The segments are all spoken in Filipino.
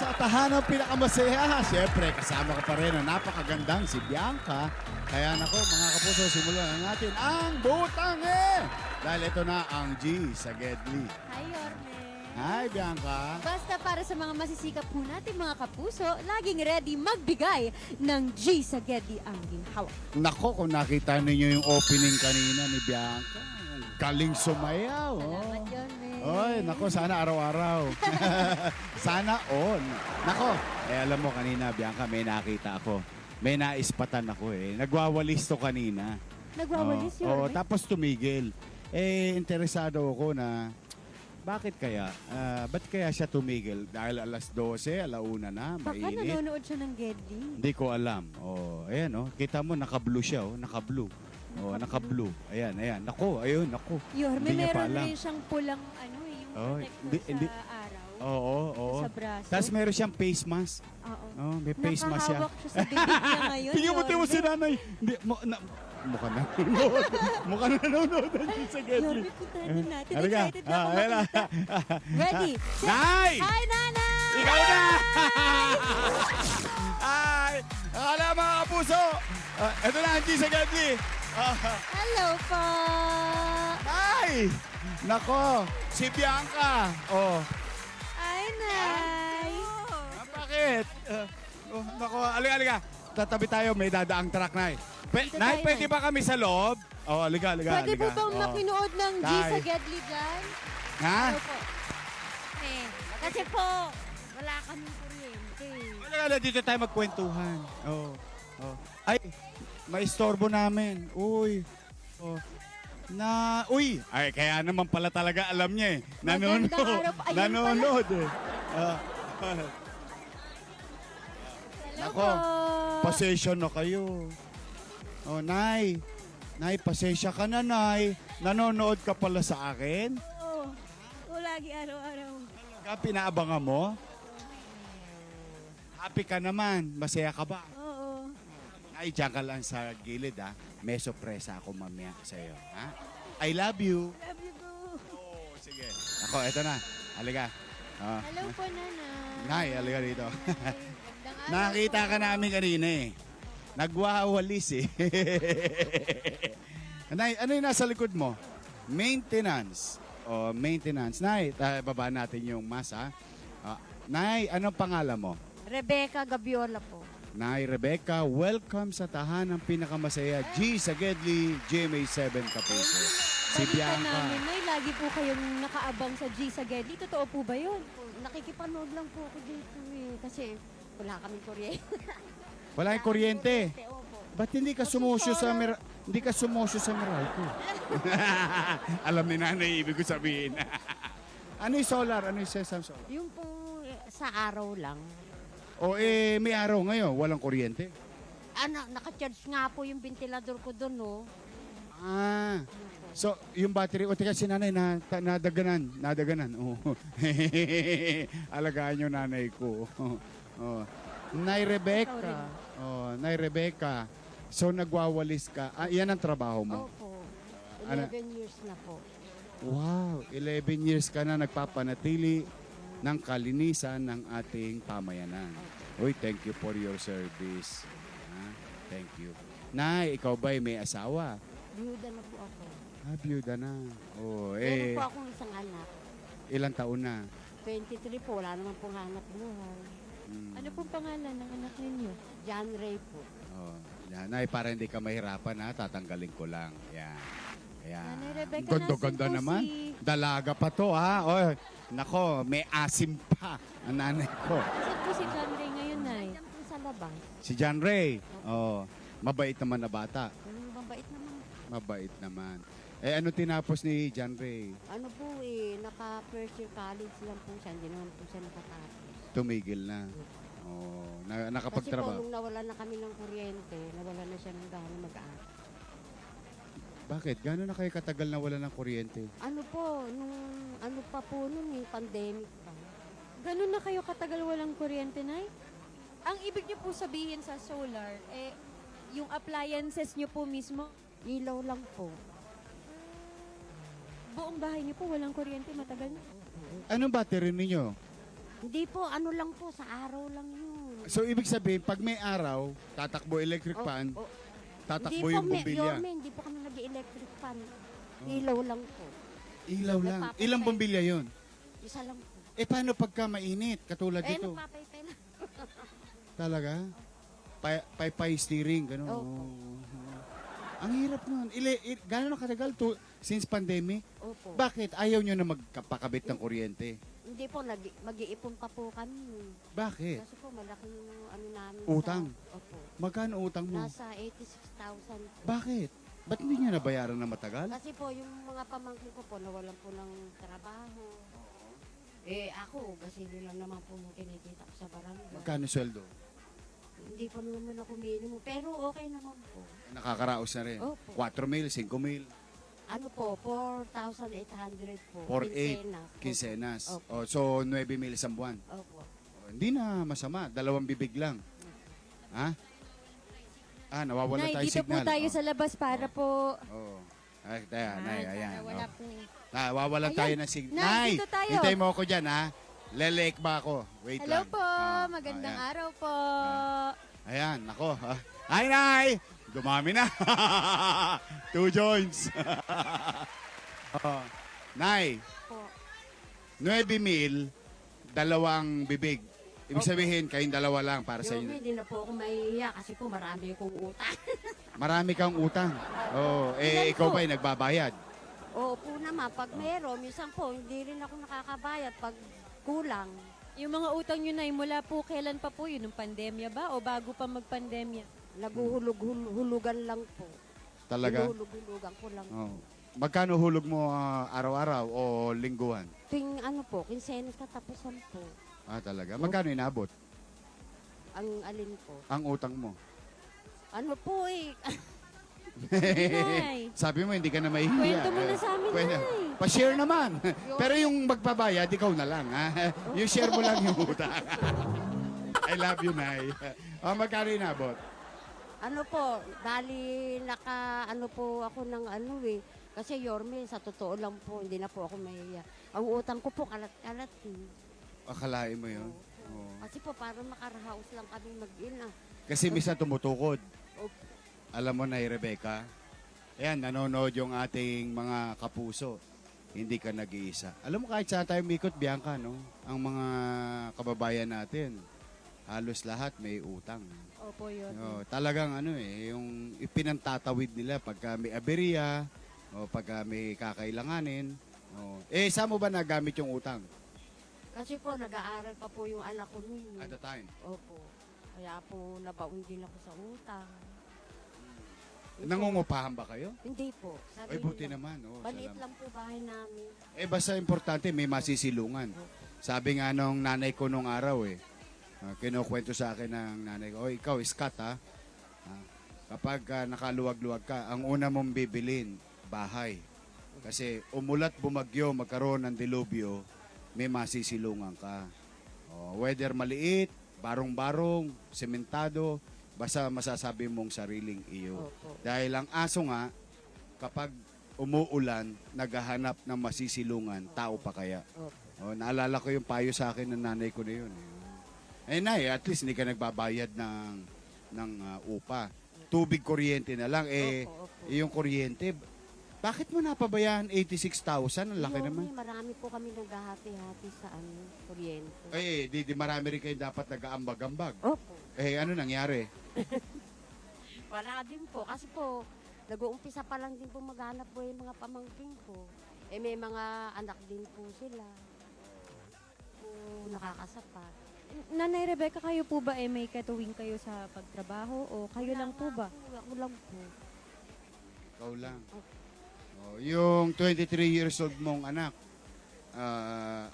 sa tahanang pinakamasaya. Siyempre, kasama ka pa rin ang napakagandang si Bianca. Kaya nako, mga kapuso, simulan na natin ang Butange! Dahil ito na ang G sa Gedli. Hi, Yorme. Hi, Bianca. Basta para sa mga masisikap po natin mga kapuso, laging ready magbigay ng G sa Gedli ang ginhawa. Nako, kung nakita ninyo yung opening kanina ni Bianca, ang galing sumayaw. Salamat, Yorme. Oy, nako, sana araw-araw. Sana on. Nako, alam mo kanina, Bianca, may nakita ako. May naispatan ako eh. Nagwawalis to kanina. Nagwawalis, Oo, Yorme? tapos tumigil. Interesado ako na, bakit kaya? Ba't kaya siya tumigil? Dahil alas 12, alauna na, Baka mainit. nanonood siya ng Gedli. Hindi ko alam. Ayan, kita mo, naka-blue siya, naka-blue. Naka-blue. Ayan. Nako, ayun, nako. Yorme, Hindi niya pa meron alam. rin siyang pulang yung protector sa araw. Oo. Sa braso. Tapos meron siyang face mask. Oo. May face mask siya. Nakahawak siya sa bibig niya ngayon. Tingnan mo Yorme. si nanay. Hindi, mukha nanonood. Mukha nanonood ang sa Gedli. Yorme, puntahan na natin. Halika. Excited na ako Ayan na. makita. Ready? set. Nay! Hi, Nanay! Ikaw na! Ay! Akala mga kapuso! Ito na ang G sa Gedli. Hello po! Ay! Nako! Si Bianca! Ay, Nay! Bakit? Nako, alika. Tatabi tayo, may dadaang truck, Nay. Dito Nay, tayo, pwede Nay. ba kami sa loob? Alika. Pwede po bang Oh. makinood ng G Tay. sa Gedli dyan? Ha? Ano po? Kasi po, wala kaming kuryente. Alika, dito tayo magkwentuhan. Ay, may istorbo namin. Uy. Ay, kaya naman pala talaga alam niya eh. Magandang araw po. Ayun Nanonood eh. Hello Nako, po. pasensya na kayo. Nay. Nay, pasensya ka na, Nay. Nanonood ka pala sa akin? Oo, lagi araw-araw. Pinaabangan mo? Happy ka naman. Masaya ka ba? Oo. Ay, diyan ka lang sa gilid, ha? May sorpresa ako mamaya sa'yo, ha? I love you. Love you po. Sige. Ako, eto na. Halika. Hello po, Nanay. Nay, halika dito. Magandang araw Nakita po. ka namin kanina eh. Nagwawalis eh. Nay, ano yung nasa likod mo? Maintenance. Maintenance. Nay, baba natin yung mask, ha? Nay, anong pangalan mo? Rebecca Gabiola po. Nay Rebecca, welcome sa tahanang pinakamasaya G sa Gedli, GMA 7 Kapuso. Si Balita Bianca. namin, Nay, lagi po kayong nakaabang sa G sa Gedli. Totoo po ba yun? Nakikipanood lang po ako dito eh. Kasi wala kaming kuryente. Wala yung kuryente. Opo. Ba't hindi ka sumusyo sa hindi ka sumusyo sa Meralco? Alam ni nanay, ibig ko sabihin. Ano yung solar? Ano yung Sesame Solar? Yung po sa araw lang. May araw ngayon, walang kuryente. Naka-charge nga po yung ventilador ko doon, no? So, yung battery, teka si nanay, nadaganan. Alagaan yung nanay ko. Nay Rebecca. Nay Rebecca. So, nagwawalis ka. Yan ang trabaho mo? Opo. Ano? 11 years na po. Wow, 11 years ka na nagpapanatili ng kalinisan ng ating pamayanan. Uy, thank you for your service. Thank you. Nay, ikaw ba'y may asawa? Biyuda na po ako. Byuda na. Meron po akong isang anak. Ilang taon na? 23 po, wala naman pong hanap buhay. Ano pong pangalan ng anak ninyo? John Ray po. Yan. Nay, para hindi ka mahirapan ha, tatanggalin ko lang. Yan. Nanay Rebecca, Ganda-ganda nasan po naman. si- Dalaga pa to ha. Nako, may asim pa ang nanay ko. Saan po si John Ray ngayon, Nay? Diyan po sa labas. Si John Ray. Mabait naman na bata. Mabait naman. Mabait naman. Ano tinapos ni John Ray? Ano po naka-first year college lang po siya. Hindi naman po siya nakatapos. Tumigil na. Kasi po, Nakapagtrabaho. nung nawala na kami ng kuryente, nawala na siya ng gana mag-aaral. Bakit? Gano'n na kayo katagal na wala ng kuryente? Ano po, nung yung pandemic pa. Ganun na kayo katagal walang kuryente, Nay? Ang ibig niyo po sabihin sa solar, yung appliances niyo po mismo, ilaw lang po. Buong bahay niyo po walang kuryente, matagal na. Anong battery ninyo? Hindi po, ano lang po, sa araw lang yun. So, ibig sabihin, pag may araw, tatakbo electric Oh, fan, oh. tatakbo Hindi yung po, bombilya. Yorme, hindi po kami nag-electric fan. Ilaw lang po. Ilaw lang. Nagpapatay. Ilang bombilya yon? Isa lang po. Eh, paano pagka mainit? Katulad dito. Nagpapaypay lang. Talaga? Pay steering, gano'n. Opo. Ang hirap nun. Gano'n katagal to since pandemic? Opo. Bakit? Ayaw nyo na magpakabit ng kuryente? Hindi po, mag-iipon pa po kami. Bakit? Kasi po, malaki yung ano namin. Utang? Opo. Magkano utang mo? Nasa 86,000 po. Bakit? Ba't hindi nyo nabayaran na matagal? Kasi po, yung mga pamangkin ko po, nawalan po ng trabaho. Eh, ako, kasi yun lang naman po yung kinikita ko sa barangay. Magkano sweldo? Hindi po naman ako minimum, pero okay naman po. Nakakaraos na rin. Opo. 4 mil, 5 mil, Ano po, 4,800 po. 4,800 Quincenas. quincenas. Opo. So, 9 mil isang buwan. Opo. Hindi na masama. 2 bibig lang. Ha? Nawawala Nay, tayo dito signal. po tayo sa labas para po... Oo. Ay, taya, Nay, ayan. Wala Oh. po. Wawalan Ayan. tayo ng signal. Nay, dito tayo. hintay mo ako dyan, ha? Lelek ba ako? Wait Hello lang. po, magandang ayan. araw po. Ayan, nako. Hi, Nay! Dumami na. 2 joints. Oh. Nay, Po. 9 mil, 2 bibig. Ibig sabihin, kayong dalawa lang para sa Yung inyo. hindi na po ako mahihiya kasi po marami akong utang. Marami kang utang. Oh, Ilan ikaw po? ba'y nagbabayad? Oo po naman, pag meron, minsan po, hindi rin ako nakakabayad pag kulang. Yung mga utang nyo na mula po kailan pa po yun? Nung pandemya ba o bago pa magpandemya? Naguhulog-hulugan lang po. Talaga? Hinuhulog-hulugan ko lang. Oh. Magkano hulog mo araw-araw o lingguhan? Tuwing ano po, kinsenas katapusan po. Talaga? Magkano inabot? Ang alin po. Ang utang mo? Ano po eh. Nay, Sabi mo, hindi ka na mahihiya. kwento mo na sa amin, Kwento. Nay. Pa-share naman. Pero yung magbabayad, ikaw na lang. Ha? Yung share mo lang yung utang. I love you, Nay. Magkano inabot? Ano po, dali ano po ako ng ano eh. Kasi Yorme, sa totoo lang po, hindi na po ako mahiya. Ang utang ko po, kalat-kalat eh. Akalain mo yun? Oo. Kasi po, parang makarahaos lang kami mag-ina. Kasi misa tumutukod. Opo. Alam mo na, Rebecca, ayan, nanonood yung ating mga kapuso. Hindi ka nag-iisa. Alam mo, kahit saan tayo mikot, Bianca, no? Ang mga kababayan natin, halos lahat may utang. Opo yun. Talagang yung ipinantatawid nila pagka may aberya, o pagka may kakailanganin. Saan mo ba nagamit yung utang? Kasi po, nag-aaral pa po yung anak ko nun. At the time. Opo. Kaya po, nabaon din ako sa utang. Nangungupahan ba kayo? Hindi po. Ay, buti lang. naman. Maliit Salamat. lang po bahay namin. Basta importante, may masisilungan. Sabi nga nung nanay ko nung araw kinukwento sa akin ng nanay ko, ikaw, Scott kapag nakaluwag-luwag ka, ang una mong bibilin, bahay. Kasi umulat, bumagyo, magkaroon ng dilubyo, may masisilungan ka. Whether maliit, barong-barong, sementado, basta masasabi mong sariling iyo. Opo. Dahil ang aso nga, kapag umuulan, naghahanap ng masisilungan, tao pa kaya. Opo. Naalala ko yung payo sa akin ng nanay ko na yun. Nay, at least hindi ka nagbabayad ng upa. Tubig, kuryente na lang. Opo, opo. Yung kuryente, bakit mo napabayaan 86,000? Ang laki Yorme, naman. marami po kami naghahati-hati sa kuryente. Di marami rin kayo dapat nag-aambag-ambag. Opo. Ano nangyari? Wala din po. Kasi po, nag-uumpisa pa lang din po maghanap po yung mga pamangking ko. May mga anak din po sila. Po, nakakasapat. Nanay Rebecca, kayo po ba may katuwing kayo sa pagtrabaho o kayo lang po ba? Ako lang po. Ikaw lang. Yung 23 years old mong anak,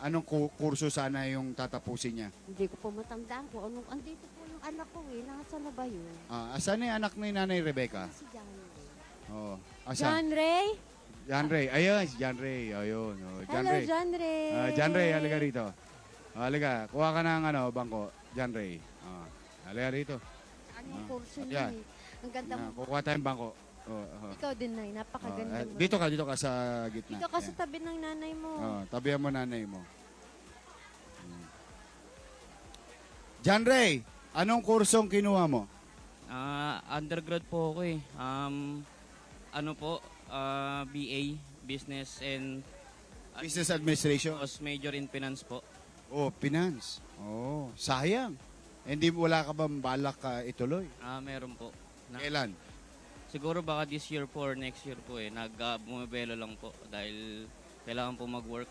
anong kurso sana yung tatapusin niya? Hindi ko po matandaan ko. Andito po yung anak ko eh. Nasa na ba yun? Asan yung anak ni Nanay Rebecca? Si John. Asan? John Ray? John Ray. Ayun, si John Ray. Ayun. John Hello, Ray. John Ray. John Ray, halika rito. Halika, kuha ka ng bangko. John Ray. Halika rito. Ano yung kurso Yan. niya eh? Ang ganda mo. Kukuha tayong bangko. Ikaw din, Nay. Napakaganda mo. Dito ka sa gitna. Dito ka sa Ayan. tabi ng nanay mo. Tabihan mo nanay mo. John Ray, anong kursong kinuha mo? Undergrad po ako eh. Ano po, BA, Business and Business Administration. Tapos major in Finance po. Oh, finance. Oh, sayang. Hindi wala ka bang balak ituloy? Meron po. Kailan? Siguro baka this year po or next year po eh. Bumibelo lang po dahil kailangan po mag-work.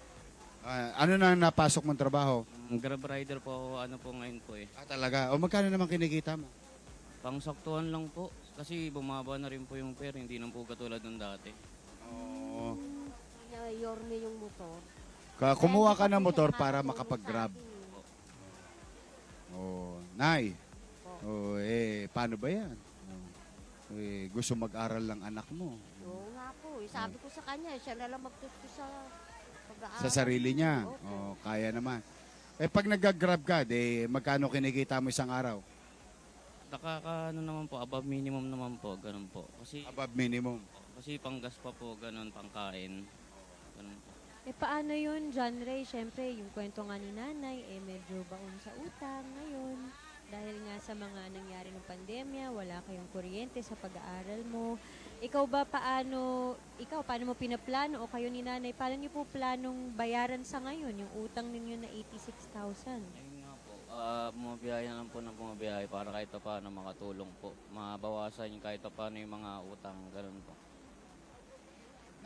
Ano na napasok mong trabaho? Grab rider po ako, ano po ngayon po eh. Talaga? O magkano naman kinikita mo? Pangsaktuhan lang po. Kasi bumaba na rin po yung fare, hindi na po katulad nung dati. Oo. Kanya Yorme yung motor. Kumuha Kaya ka hindi ng pa po motor siya para nakatulong makapag-grab. sa akin. Oh, Nay. Oh, paano ba yan? Gusto mag-aral lang anak mo. Oo nga po. Sabi ko sa kanya, siya na lang magtuto sa pag-aaral. Sa sarili niya. Opo. Oh, kaya naman. Pag nag-grab ka, magkano kinikita mo isang araw? Ano naman po, above minimum naman po, ganun po. Above minimum. Kasi panggas pa po, ganun, pangkain. Ganun po. Paano yun, John Ray? Siyempre, yung kwento nga ni nanay, medyo baon sa utang ngayon. Dahil nga sa mga nangyari ng pandemya, wala kayong kuryente sa pag-aaral mo. Paano mo pinaplano o kayo ni nanay, paano niyo po planong bayaran sa ngayon yung utang ninyo na 86,000? Ayun nga po, bumabiyahe na lang po ng bumabiyahe para kahit pa paano makatulong po. Mabawasan yung kahit pa paano yung mga utang, ganun po.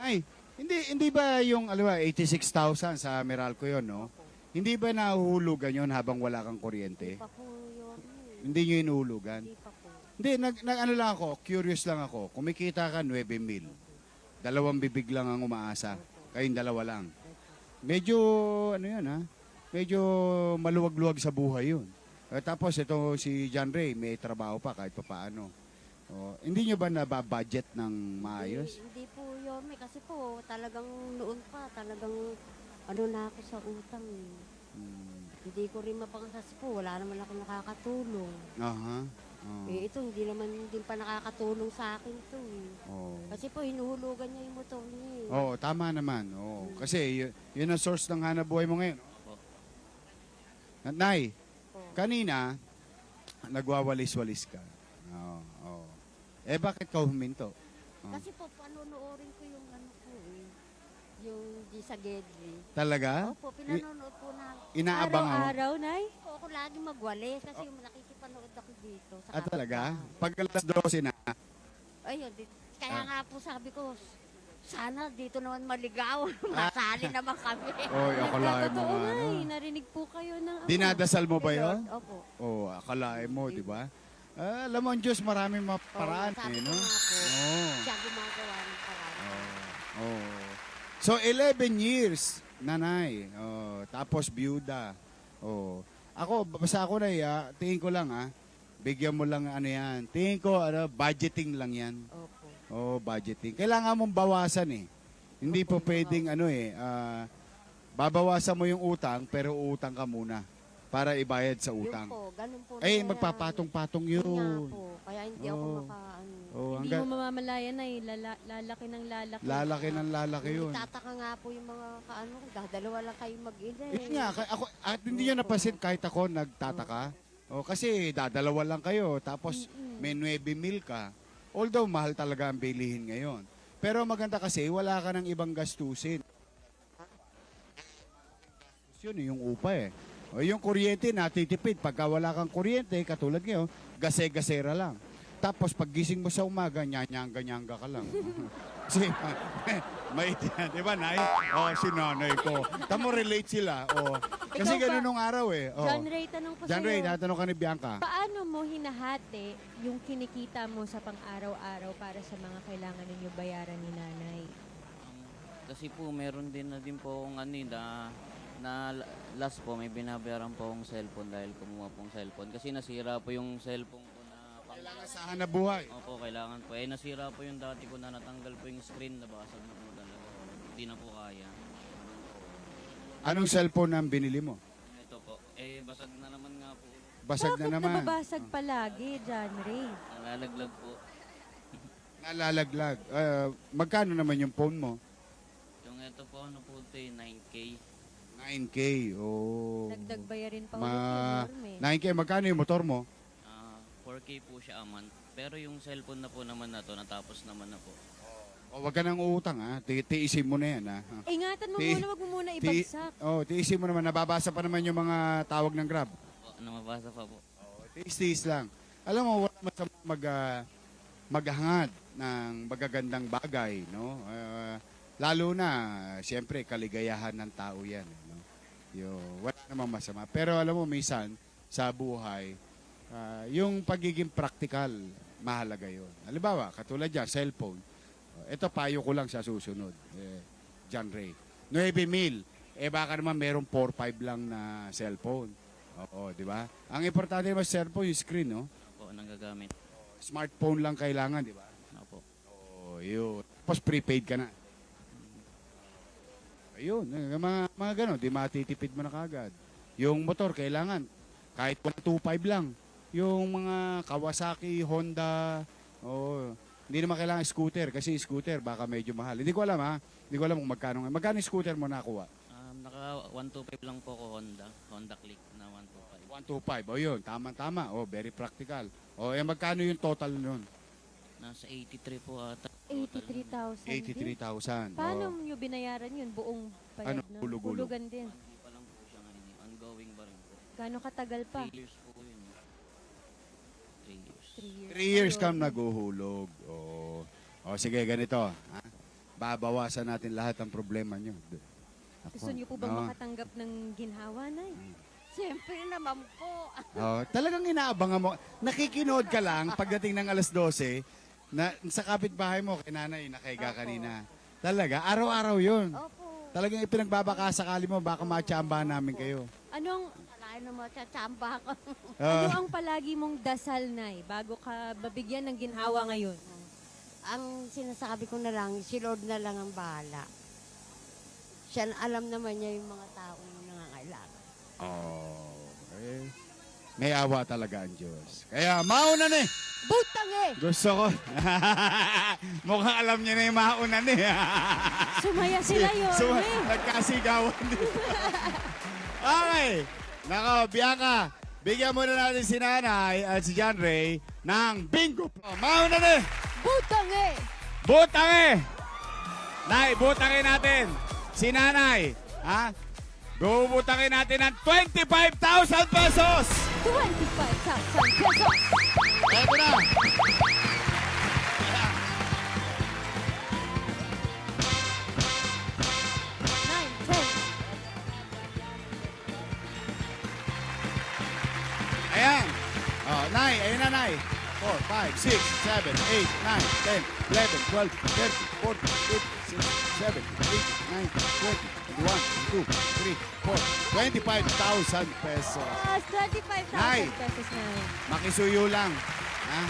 Nay, hindi ba yung 86,000 sa Meralco yon, no? Hindi ba nahuhulugan yon habang wala kang kuryente? Hindi pa po Yorme. Hindi nyo inuhulugan? Hindi pa po. Hindi, ano lang ako, curious lang ako. Kumikita ka 9,000. Dalawang bibig lang ang umaasa. Kayong dalawa lang. Medyo, ano yan ha? Medyo maluwag-luwag sa buhay yun. Tapos ito si John Ray, may trabaho pa kahit pa paano. Hindi nyo ba nababudget ng maayos? Hindi po Yorme. Kasi po, talagang noon pa, talagang ano na ako sa utang. Hindi ko rin mapangasas po. Wala naman ako nakakatulong. Aha. Ito, hindi naman din pa nakakatulong sa akin to. Kasi po, hinuhulugan niya yung motor niya. Oo, tama naman. Oo. Kasi yun ang source ng hanap buhay mo ngayon. Opo. Nay, Po. kanina, nagwawalis-walis ka. Oo. Bakit ka huminto? Kasi po, panonoorin ko yung ano po yung di sa Gedli. Talaga? Opo, pinanonood po na. Inaabang ako. Araw-araw, Nay? Ako lagi magwalis kasi yung nakikipanood ako dito. Sa Talaga? kapitbahay. Pag alas 12 na, Ayun, kaya nga po sabi ko, sana dito naman maligaw. Masali naman kami. oy, akalain mo Totoo nga. nga ano. narinig po kayo ng ama. Dinadasal mo ba yun? Opo. Akalain mo, di ba? Alam mo, ang Diyos, maraming maparaan. Sabi no? ko nga po, Oo. siya gumagawa ng paraan. Oo. So, 11 years, nanay. Tapos, byuda. Basta ako na, tingin ko lang, bigyan mo lang ano yan. Tingin ko, budgeting lang yan. Opo. Budgeting. Kailangan mong bawasan eh. Hindi po pwedeng babawasan mo yung utang, pero utang ka muna para ibayad sa Yun utang. po, ganun po. Ay, nangyayari. magpapatong-patong Yun nga yun. po. Kaya hindi ako Oo. makaano. Hindi mo mamamalayan, Nay. Lalaki ng lalaki. Lalaki ng lalaki yun. Tataka nga po yung mga kaano, dalawa lang kayo mag-ina eh. Yun nga, ako, at hindi nyo napansin kahit ako nagtataka. Kasi dadalawa lang kayo, tapos may 9,000 ka. Although mahal talaga ang bilihin ngayon. Pero maganda kasi, wala ka ng ibang gastusin. Yun, yung upa eh. Yung kuryente, natitipid. Pagka wala kang kuryente, katulad ngayon, gase-gasera lang. Tapos pag gising mo sa umaga, nyanga-nyanga ka lang. Kasi may di ba, Nay? Si nanay ko. Tamo relate sila. Kasi Ikaw ba? ganun nung araw eh. John Ray, tanong ko John sa'yo. Ray, natanong ka ni Bianca. Paano mo hinahati yung kinikita mo sa pang-araw-araw para sa mga kailangan ninyo bayaran ni nanay? Kasi po, meron din po akong na last po, may binabayaran po akong cellphone dahil kumuha pong cellphone. Kasi nasira po yung cellphone ko na Kailangan sa hanap buhay. Opo, kailangan po. Nasira po yung dati ko na natanggal po yung screen, nabasag na po talaga. Hindi na po kaya. Anong cellphone ang binili mo? Ito po. Basag na naman nga po. Basag Bakit na naman. nababasag palagi, John Ray? Nalalaglag po. Nalalaglag. Magkano naman yung phone mo? Yung ito po, ano po ito 9K. 9K. Oh. Dagdag bayarin pa Ma- ulit yun, Norme. 9K, magkano yung motor mo? 4K po siya a month. Pero yung cellphone na po naman na to, natapos naman na po. O, wag ka nang uutang ha. Tiisin mo na yan ha. Ingatan mo Ti- muna, wag mo muna ibagsak. Tiisin mo naman. Nababasa pa naman yung mga tawag ng Grab. Po, na mabasa pa po. Tiis-tiis lang. Alam mo, wala masama maghangad ng magagandang bagay, no? Lalo na, siyempre, kaligayahan ng tao yan. No? Wala namang masama. Pero alam mo, minsan, sa buhay, yung pagiging practical, mahalaga yun. Halimbawa, katulad dyan, cellphone. Ito, payo ko lang sa susunod. John Ray. 9,000. Baka naman merong 4-5 lang na cellphone. Oo, di ba? Ang importante naman sa cellphone, yung screen, no? Po, nanggagamit. Smartphone lang kailangan, di ba? Opo. Oo, yun. Tapos prepaid ka na. Ayun, mga gano'n, di matitipid mo na kagad. Yung motor, kailangan, kahit 125 lang. Yung mga Kawasaki, Honda, hindi naman kailangan scooter, kasi scooter baka medyo mahal. Hindi ko alam ha, hindi ko alam kung magkano. Magkano yung scooter mo nakuha? Naka 125 lang po ko Honda Click na 125. 125, yun, tama-tama. Very practical. Magkano yung total nun? Nasa 83 po ata. 83,000 din. 83,000. Paano nyo binayaran yun? Buong Ano, bayad na? hulog-hulog? Hulugan din. Hindi pa lang po siya ngayon. Ongoing ba rin po? Gano'ng katagal pa? 3 years po yun. 3 years. 3 years. 3 years Ayun. kang naguhulog. Sige, ganito. Ha? Babawasan natin lahat ng problema nyo. Gusto nyo po bang makatanggap ng ginhawa, Nay? Siyempre naman po. Talagang inaabangan mo. Nakikinood ka lang pagdating ng alas 12 na sa kapitbahay mo kay nanay nakaiga kanina. Talaga, araw-araw yun. Opo. Talagang ipinagbabakasakali mo, baka matsambahan namin kayo. Anong, Kalahin na matsachamba ko. ano ang palagi mong dasal, Nay, bago ka babigyan ng ginhawa ngayon? Ang sinasabi ko na lang, si Lord na lang ang bahala. Siya alam naman niya yung mga taong nangangailangan. May awa talaga ang Diyos. Kaya mauna ni. Butang eh! Gusto ko. Mukhang alam niya na yung mauna ni. Sumaya sila yun, eh. Nagkasigawan din. Okay. Nako, Bianca. Bigyan muna natin si Nanay at si John Ray ng bingo. Mauna ni. Butang eh! Butangi! Nay, butangin natin. Si Nanay. Ha? Bubutangin natin ng 25,000 pesos. 25,000 pesos! Eto na. Nine, 10. Ayan. Nay, ayun na, Nay. 4, 5, 6, 7, 8, 9, 10, 11, 12, 13, 14, 15, 16, 17, 18, 19, 20, 21, 22, 23, 4, 25,000 pesos. Yes, 25,000 Nay. pesos na. Makisuyo lang. Ha?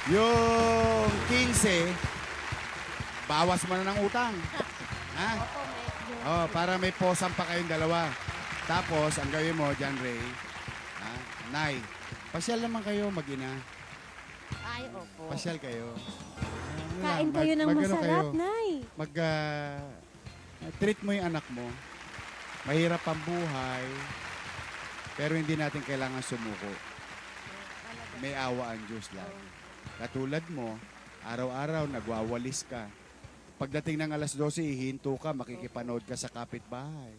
Yung 15, bawas mo na ng utang. Ha? Opo, medyo. Para may posang pa kayong dalawa. Tapos, ang gawin mo, John Ray, ha? Nay, pasyal naman kayo, mag-ina. Ay, opo. Pasyal kayo. Kain kayo ng masarap, Nay. Treat mo yung anak mo. Mahirap ang buhay, pero hindi natin kailangan sumuko. May awa ang Diyos lang. Katulad mo, araw-araw nagwawalis ka. Pagdating ng alas 12, hihinto ka, makikipanood ka sa kapitbahay.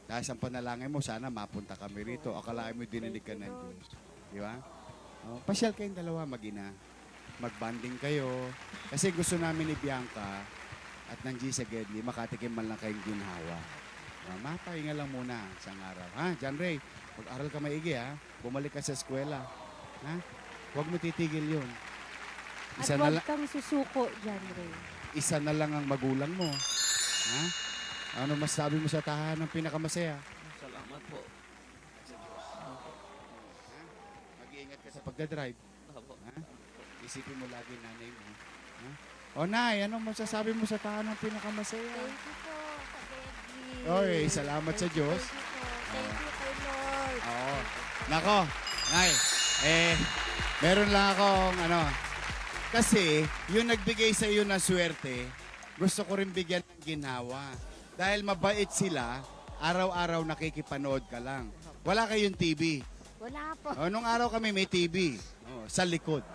Dahil sa panalangin mo, sana mapunta kami rito. Akalain mo dinilig ka ng Diyos. Di ba? Pasyal kayong dalawa, mag-ina. Mag-banding kayo. Kasi gusto namin ni Bianca at ng Gisa Gedli, makatikim man lang kayong ginhawa. Mapahinga lang muna isang araw. Ha, John Ray, mag-aral ka maigi ha. Bumalik ka sa eskwela. Ha? Huwag mo titigil yun. At Isa na, huwag kang susuko, John Ray. isa na lang ang magulang mo. Ha? Ano masasabi mo sa tahanan ng pinakamasaya? Salamat po. Mag-iingat ka sa pagdadrive. Opo. Ha? Isipin mo lagi nanay mo. Ha? O Nay, ano masasabi mo sa tahanan ng pinakamasaya? Thank you po sa baby. Oy, salamat sa Diyos. Thank you kay Lord. Oo. Nako, Nay, meron lang akong kasi yung nagbigay sa iyo ng swerte, gusto ko rin bigyan ng ginawa. Dahil mabait sila araw-araw nakikipanood ka lang. Wala kayong TV. Wala po. O, nung araw kami may TV. Sa likod.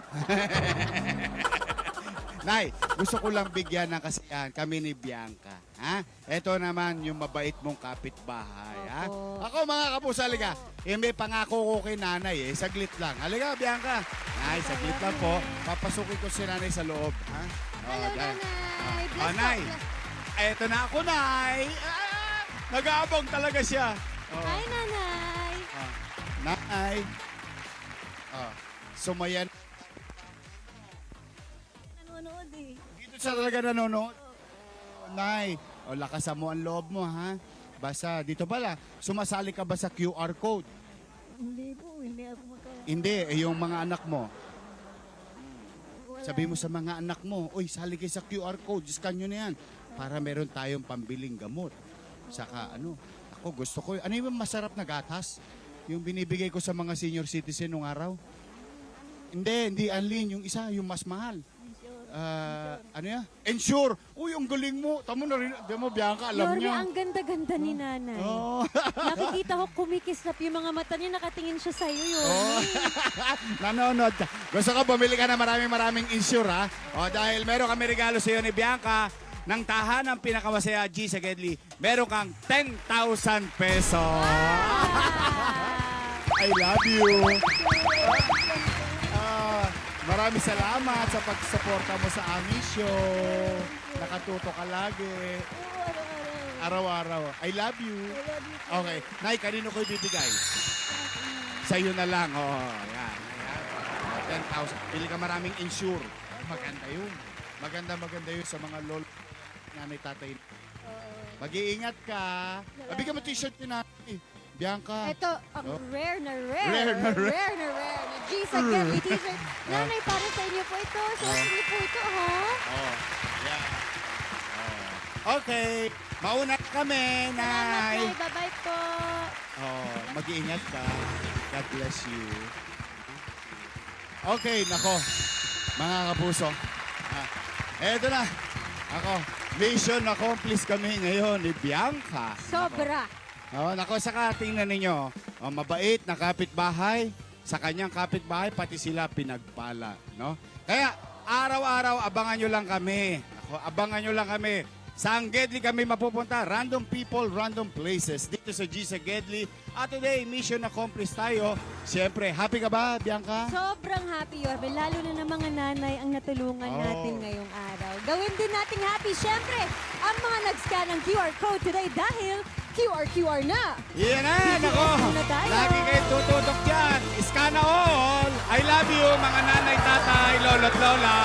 Nay, gusto ko lang bigyan ng kasiyahan kami ni Bianca. Ha? Ito naman yung mabait mong kapitbahay. Ha? Opo. Ako mga kapuso, halika. May pangako ko kay nanay Saglit lang. Halika, Bianca. Nay, saglit lang po. Papasukin ko si nanay sa loob. Ha? Hello, dahil- Nanay. Oh, Bless Nay. po, bless. Eto na ako, Nay. Nag-aabang talaga siya. Oh. Hi, Nanay. Nay. Sumayan. Nanonood eh. Dito siya talaga nanonood. Nay, lakasan mo ang loob mo, ha? Basta, dito pala, sumasali ka ba sa QR code? Hindi po, hindi ako Hindi, yung mga anak mo. Sabi mo sa mga anak mo, uy, sali kayo sa QR code, scan nyo na yan. Para meron tayong pambiling gamot. Saka ako gusto ko, ano yung masarap na gatas? Yung binibigay ko sa mga senior citizen nung araw? Hindi Anlin, yung isa, yung mas mahal. Ano yan? Ensure. Uy, ang galing mo. Tamo na rin. Di mo, Bianca, alam Yorme, niya. ang ganda-ganda ni Nanay. Oh. Nakikita ko kumikislap yung mga mata niya, nakatingin siya sa'yo, Oh. Yorme. Nanonood ka. Gusto ko bumili ka na maraming insure, ha? Dahil meron kami regalo sa iyo ni Bianca ng tahanang pinakamasaya G sa Gedli. Meron kang 10,000 pesos. I love you. Maraming salamat sa pagsuporta mo sa aming show. Nakatuto ka lagi. Araw-araw. I love you. Okay. Nay, kanino ko ibibigay? Sa iyo na lang. Yan. 10,000. Pili ka maraming insure. Maganda yun. Maganda yun sa mga lol, nanay, tatay. Mag-iingat ka. Bigyan mo t-shirt ni nanay. Bianca. Ito, ang Oh. rare na Rare na rare. Rare na rare. Na G sa Gedli t-shirt. Nanay, para sa inyo po ito. Suot niyo po ito, ha? Yeah. Okay. Mauna na kami, Salamat, Nay. Nay. Bye-bye po. Mag-iingat ka. God bless you. Okay, nako. Mga kapuso. Eto na. Ako, mission accomplished kami ngayon ni Bianca. Sobra. Nako, saka tingnan ninyo. Mabait na kapitbahay. Sa kanyang kapitbahay, pati sila pinagpala. No? Kaya, araw-araw, abangan nyo lang kami. Nako, abangan nyo lang kami. Saan Gedli kami mapupunta? Random people, random places. Dito sa G sa Gedli. At today, mission accomplished tayo. Siyempre, happy ka ba, Bianca? Sobrang happy, Yorme. Lalo na ng mga nanay ang natulungan Oh. natin ngayong araw. Gawin din nating happy, siyempre, ang mga nag-scan ng QR code today dahil QR na. Yan na, nako. muna tayo. Lagi kayo tututok dyan. Iskana all. I love you, mga nanay, tatay, lolo't lola.